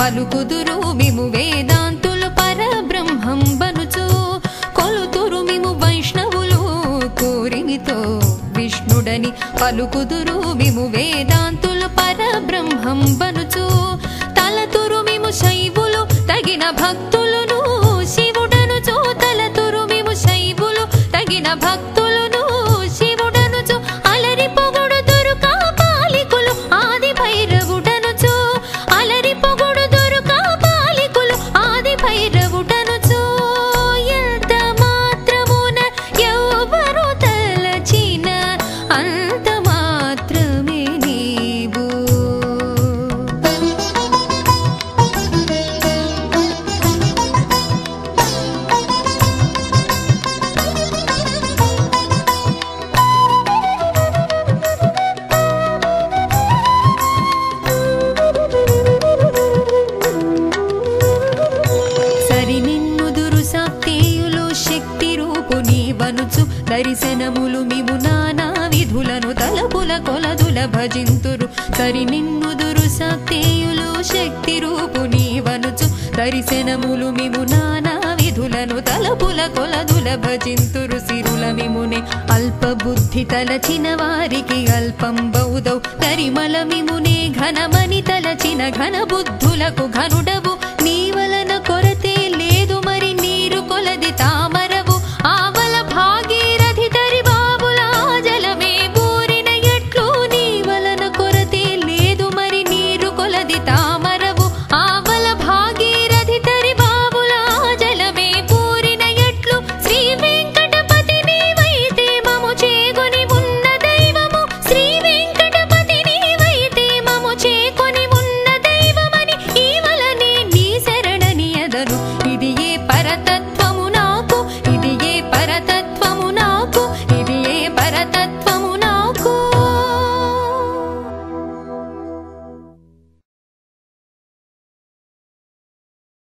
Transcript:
పలుకుదురు మిము వేదాంతులు పరబ్రహ్మం బనుచు కొలుతురు మిము వైష్ణవులు కోరిమితో విష్ణుడని పలుకుదురు మిము వేదాంతులు పరబ్రహ్మం బనుచు తలతురు మిము శైవులు తగిన భక్తులను శివుడనుచు తలతురు మిము శైవులు తగిన భక్తులను శివుడనుచు అలరి పొగడుదురు కాపాలికులు ఆది భైరవుడనుచు అలరి పొగడుదురు కాపాలికులు ఆది భైరవుడనుచు ఎంత మాత్రమున ఎవరు తలచిన అంత మాత్రమే నీవు దర్శనములు మిము నానా విధులను తలపుల కొలదుల భజింతురు సరి నిన్నుదురు శక్తియులు శక్తి రూపుని వనుచు దర్శనములు మిము నానా విధులను తలపుల కొలదుల భజింతురు సిరుల మిమునే అల్ప బుద్ధి తలచిన వారికి అల్పం బౌదౌ తరిమల మిమునే ఘనమని తలచిన ఘన బుద్ధులకు ఘనుడవు